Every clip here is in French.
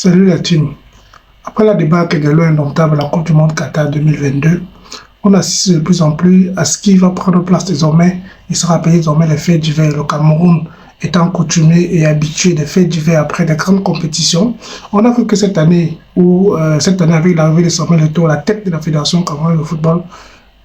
Salut la team. Après la débâcle de l'eau indomptable à la Coupe du Monde Qatar 2022, on assiste de plus en plus à ce qui va prendre place désormais et sera appelé désormais les faits divers. Le Cameroun étant coutumé et habitué des faits divers après de grandes compétitions, on a vu que cette année, avec l'arrivée de Samuel Eto'o à la tête de la Fédération camerounaise de football,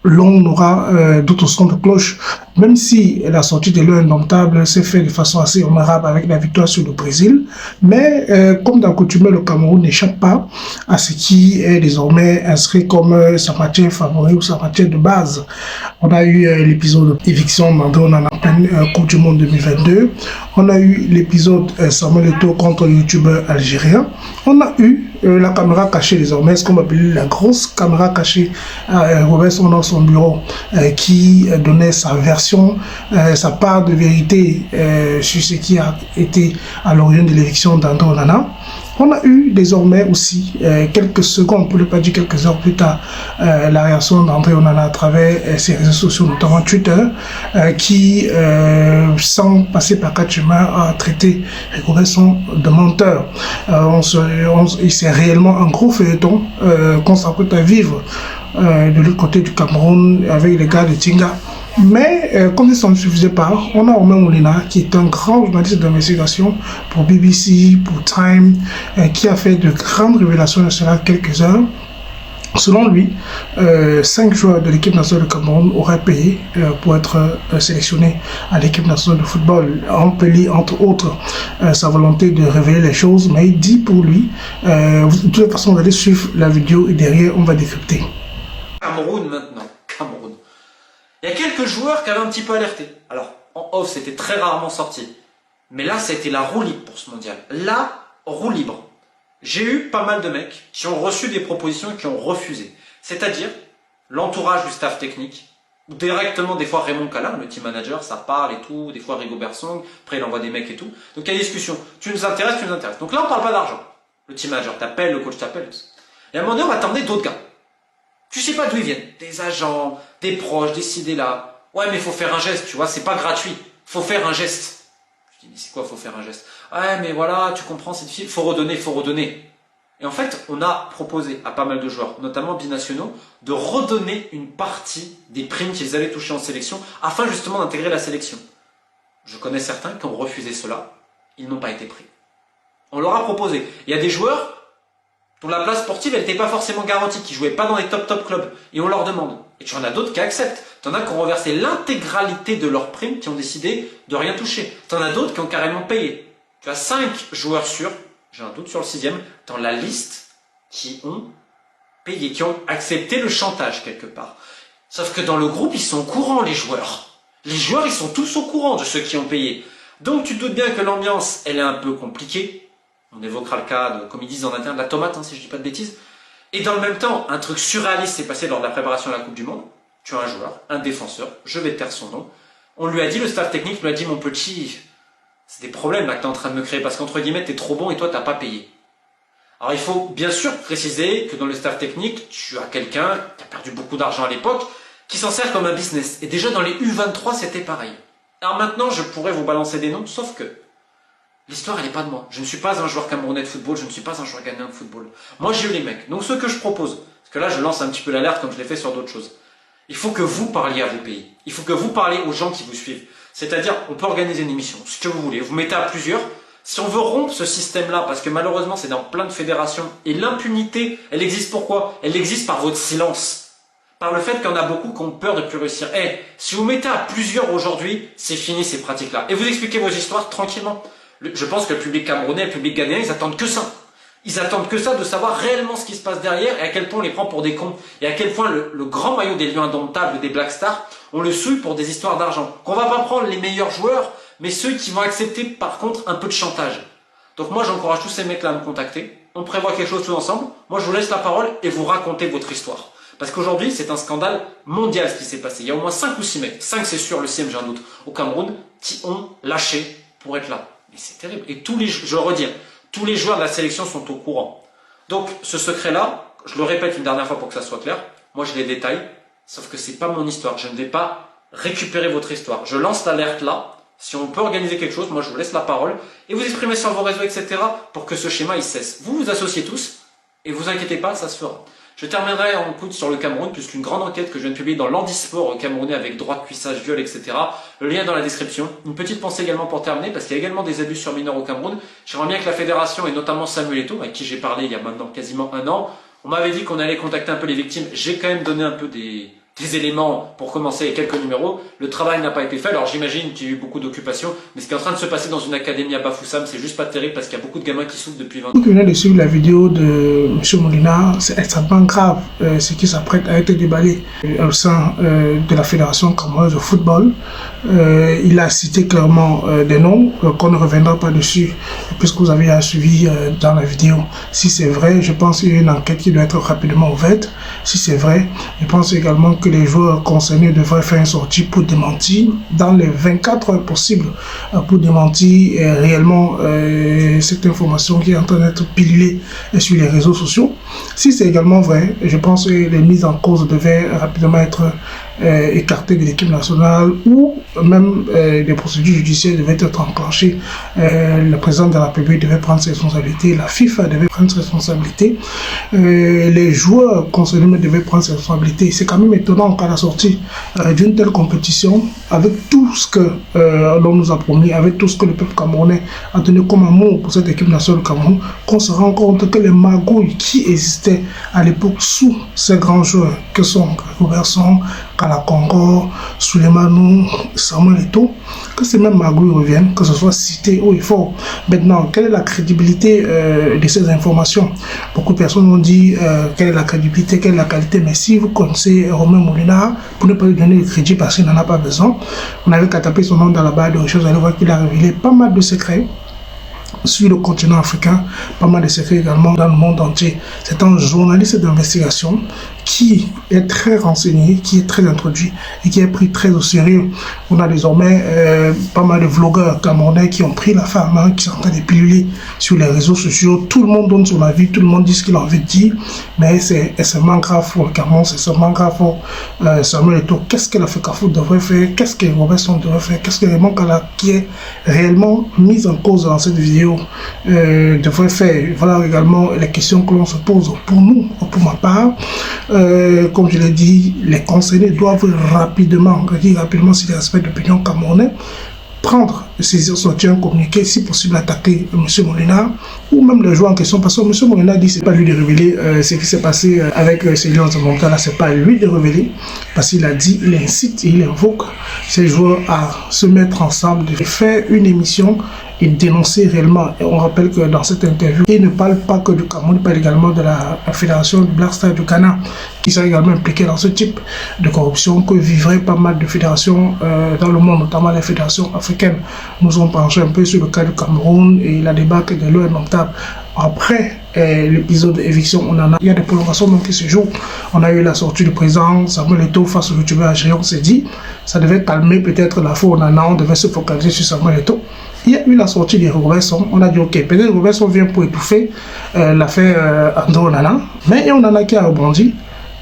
l'on aura d'autres sons de cloche, même si la sortie de l'eau indomptable s'est faite de façon assez honorable avec la victoire sur le Brésil. Mais comme d'accoutumé, le Cameroun n'échappe pas à ce qui est désormais inscrit comme sa matière favorite ou sa matière de base. On a eu l'épisode éviction d'André Onana en pleine Coupe du Monde 2022. On a eu l'épisode Samuel Eto'o contre le youtubeur algérien. On a eu la caméra cachée désormais, ce qu'on appelle la grosse caméra cachée à Robert Son dans son bureau, qui donnait sa version, sa part de vérité sur ce qui a été à l'origine de l'éviction d'André Onana. On a eu désormais aussi, quelques secondes, pour ne pas dire quelques heures plus tard, la réaction d'André Onana à travers ses réseaux sociaux, notamment Twitter, qui, sans passer par quatre chemins, a traité Robinson de menteur. Il s'est réellement un gros feuilleton qu'on s'apprête à vivre de l'autre côté du Cameroun avec les gars de Tinga. Mais comme ça ne suffisait pas, on a Omer Moulina qui est un grand journaliste d'investigation pour BBC, pour Time, qui a fait de grandes révélations nationales quelques heures. Selon lui, 5 joueurs de l'équipe nationale de Cameroun auraient payé pour être sélectionnés à l'équipe nationale de football. Ampeli, entre autres, sa volonté de révéler les choses, mais il dit pour lui, de toute façon, vous allez suivre la vidéo et derrière, on va décrypter. Cameroun maintenant, Cameroun. Il y a quelques joueurs qui avaient un petit peu alerté. Alors, en off, c'était très rarement sorti. Mais là, c'était la roue libre pour ce mondial. La roue libre. J'ai eu pas mal de mecs qui ont reçu des propositions et qui ont refusé. C'est-à-dire, l'entourage du staff technique, ou directement des fois Raymond Calin, le team manager, ça parle et tout, des fois Rigo Bersong, après il envoie des mecs et tout. Donc il y a une discussion. Tu nous intéresses, tu nous intéresses. Donc là, on parle pas d'argent. Le team manager t'appelle, le coach t'appelle. Et à un moment donné, on va t'emmener d'autres gars. Tu sais pas d'où ils viennent. Des agents, des proches, décidés là. Ouais, mais faut faire un geste, tu vois, c'est pas gratuit. Faut faire un geste. Je dis, mais c'est quoi, faut faire un geste? Ouais, mais voilà, tu comprends, cette fille, faut redonner, faut redonner. Et en fait, on a proposé à pas mal de joueurs, notamment binationaux, de redonner une partie des primes qu'ils allaient toucher en sélection, afin justement d'intégrer la sélection. Je connais certains qui ont refusé cela, ils n'ont pas été pris. On leur a proposé. Il y a des joueurs dont la place sportive, elle n'était pas forcément garantie, qui jouaient pas dans les top clubs, et on leur demande. Et tu en as d'autres qui acceptent. Tu en as qui ont reversé l'intégralité de leurs primes, qui ont décidé de rien toucher. Tu en as d'autres qui ont carrément payé. Tu as 5 joueurs sûrs, j'ai un doute sur le 6e, dans la liste, qui ont payé, qui ont accepté le chantage quelque part. Sauf que dans le groupe, ils sont au courant, les joueurs. Les joueurs, ils sont tous au courant de ceux qui ont payé. Donc tu te doutes bien que l'ambiance, elle est un peu compliquée. On évoquera le cas de, comme ils disent en interne, de la tomate, hein, si je dis pas de bêtises. Et dans le même temps, un truc surréaliste s'est passé lors de la préparation à la Coupe du Monde. Tu as un joueur, un défenseur, je vais taire son nom. On lui a dit, le staff technique lui a dit, mon petit, c'est des problèmes là que tu es en train de me créer, parce qu'entre guillemets, tu es trop bon et toi, tu n'as pas payé. Alors il faut bien sûr préciser que dans le staff technique, tu as quelqu'un qui a perdu beaucoup d'argent à l'époque, qui s'en sert comme un business. Et déjà dans les U23, c'était pareil. Alors maintenant, je pourrais vous balancer des noms, sauf que l'histoire, elle n'est pas de moi. Je ne suis pas un joueur camerounais de football, je ne suis pas un joueur ghanéen de football. Moi, j'ai eu les mecs. Donc, ce que je propose, parce que là, je lance un petit peu l'alerte comme je l'ai fait sur d'autres choses. Il faut que vous parliez à vos pays. Il faut que vous parliez aux gens qui vous suivent. C'est-à-dire, on peut organiser une émission, ce que vous voulez. Vous mettez à plusieurs. Si on veut rompre ce système-là, parce que malheureusement, c'est dans plein de fédérations, et l'impunité, elle existe pourquoi? Elle existe par votre silence. Par le fait qu'il y en a beaucoup qui ont peur de plus réussir. Si vous mettez à plusieurs aujourd'hui, c'est fini ces pratiques-là. Et vous expliquez vos histoires tranquillement. Je pense que le public camerounais, le public ghanéen, ils attendent que ça. Ils attendent que ça, de savoir réellement ce qui se passe derrière et à quel point on les prend pour des cons. Et à quel point le grand maillot des Lions indomptables, des Black Stars, on le souille pour des histoires d'argent. Qu'on va pas prendre les meilleurs joueurs, mais ceux qui vont accepter par contre un peu de chantage. Donc moi j'encourage tous ces mecs-là à me contacter. On prévoit quelque chose tous ensemble. Moi je vous laisse la parole et vous racontez votre histoire. Parce qu'aujourd'hui c'est un scandale mondial ce qui s'est passé. Il y a au moins 5 ou 6 mecs, 5 c'est sûr, le 6e j'ai un doute, au Cameroun, qui ont lâché pour être là. Et c'est terrible. Et je le redis, tous les joueurs de la sélection sont au courant. Donc, ce secret-là, je le répète une dernière fois pour que ça soit clair, moi je les détaille, sauf que c'est pas mon histoire. Je ne vais pas récupérer votre histoire. Je lance l'alerte là, Si on peut organiser quelque chose, moi je vous laisse la parole et vous exprimer sur vos réseaux, etc. pour que ce schéma il cesse. Vous vous associez tous et vous inquiétez pas, ça se fera. Je terminerai en coup sur le Cameroun, puisqu'une grande enquête que je viens de publier dans l'handisport camerounais avec droit de cuissage, viol, etc. Le lien est dans la description. Une petite pensée également pour terminer, parce qu'il y a également des abus sur mineurs au Cameroun. J'aimerais bien que la fédération, et notamment Samuel Eto'o, avec qui j'ai parlé il y a maintenant quasiment un an, on m'avait dit qu'on allait contacter un peu les victimes. J'ai quand même donné un peu des éléments pour commencer, quelques numéros. Le travail n'a pas été fait, alors j'imagine qu'il y a eu beaucoup d'occupations, mais ce qui est en train de se passer dans une académie à Bafoussam, c'est juste pas terrible parce qu'il y a beaucoup de gamins qui souffrent depuis 20 ans. Vous qui venez de suivre la vidéo de M. Molina, c'est extrêmement grave ce qui s'apprête à être déballé au sein de la Fédération camerounaise de football. Il a cité clairement des noms qu'on ne reviendra pas dessus puisque vous avez suivi dans la vidéo. Si c'est vrai, je pense qu'il y a une enquête qui doit être rapidement ouverte. Si c'est vrai, je pense également que les joueurs concernés devraient faire une sortie pour démentir dans les 24 heures possibles pour démentir réellement cette information qui est en train d'être pilulée sur les réseaux sociaux. Si c'est également vrai, je pense que les mises en cause devaient rapidement être écartées de l'équipe nationale ou même des procédures judiciaires devaient être enclenchées. Le président de la République devait prendre ses responsabilités, la FIFA devait prendre ses responsabilités, les joueurs concernés devaient prendre ses responsabilités. C'est quand même étonnant qu'à la sortie d'une telle compétition, avec tout ce que l'on nous a promis, avec tout ce que le peuple camerounais a donné comme amour pour cette équipe nationale du Cameroun, qu'on se rend compte que les magouilles qui existaient à l'époque sous ces grands joueurs que sont Robertson, Kalakongo, Souleymane, Samuel Eto'o, que ces mêmes magouilles reviennent, que ce soit cité haut et fort. Maintenant, quelle est la crédibilité de ces informations? Beaucoup de personnes ont dit quelle est la crédibilité, quelle est la qualité, mais si vous connaissez Romain Molina, pour ne pas lui donner le crédit parce qu'il n'en a pas besoin, on n'avait qu'à taper son nom dans la barre de recherche, vous allez voir qu'il a révélé pas mal de secrets sur le continent africain, pas mal de secrets également dans le monde entier. C'est un journaliste d'investigation qui est très renseigné, qui est très introduit et qui est pris très au sérieux. On a désormais pas mal de vlogueurs camerounais qui ont pris la femme, qui sont en train de piluler sur les réseaux sociaux. Tout le monde donne son avis, tout le monde dit ce qu'il a envie de dire, mais c'est extrêmement grave pour le Cameroun, c'est extrêmement grave pour Samuel Eto'o. Qu'est-ce que la FECAFOOT devrait faire? Qu'est-ce que Robertson devrait faire? Qu'est-ce que Raymond Kala, qui est réellement mis en cause dans cette vidéo, devrait faire? Voilà également les questions que l'on se pose pour nous, pour ma part. Comme je l'ai dit, les concernés doivent rapidement si les aspects d'opinion camerounais, prendre, saisir, sortir un communiqué, si possible attaquer M. Molina ou même le joueur en question, parce que M. Molina dit que c'est pas lui de révéler ce qui s'est passé avec ces lions de montant là, c'est pas lui de révéler, parce qu'il a dit, il incite, il invoque ces joueurs à se mettre ensemble, de faire une émission et dénoncer réellement. Et on rappelle que dans cette interview, il ne parle pas que du Cameroun, il parle également de la fédération du Black Star du Ghana, qui sont également impliqués dans ce type de corruption que vivraient pas mal de fédérations dans le monde, notamment les fédérations africaines. Nous avons penché un peu sur le cas du Cameroun et la débâcle de l'eau indomptable. Après l'épisode d'éviction, il y a des prolongations donc, qui se jouent. On a eu la sortie du président Samuel Eto'o face au youtubeur algérien. On s'est dit, ça devait calmer peut-être la faute. On devait se focaliser sur Samuel Eto'o. Il y a eu la sortie de Robertson. On a dit, ok, peut-être Robertson vient pour étouffer l'affaire André Onana. Mais il y a Onana qui a rebondi.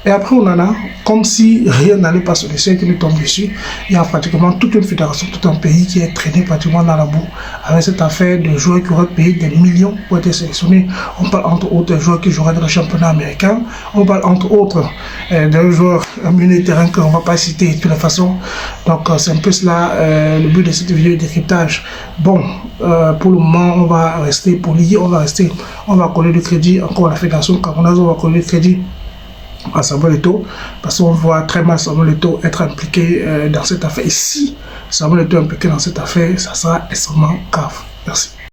Et après, on en a, comme si rien n'allait pas se laisser, qui nous tombe dessus. Il y a pratiquement toute une fédération, tout un pays qui est traîné pratiquement dans la boue avec cette affaire de joueurs qui auraient payé des millions pour être sélectionnés. On parle entre autres de joueurs qui joueraient dans le championnat américain. On parle entre autres d'un joueur à milieu de terrain qu'on ne va pas citer de toutes les façons. Donc, c'est un peu cela le but de cette vidéo de décryptage. Bon, pour le moment, on va rester poli, on va coller le crédit encore à la fédération camerounaise, on va coller le crédit à Samuel Eto'o, parce qu'on voit très mal Samuel Eto'o être impliqué dans cette affaire. Et si Samuel Eto'o est impliqué dans cette affaire, ça sera extrêmement grave. Merci.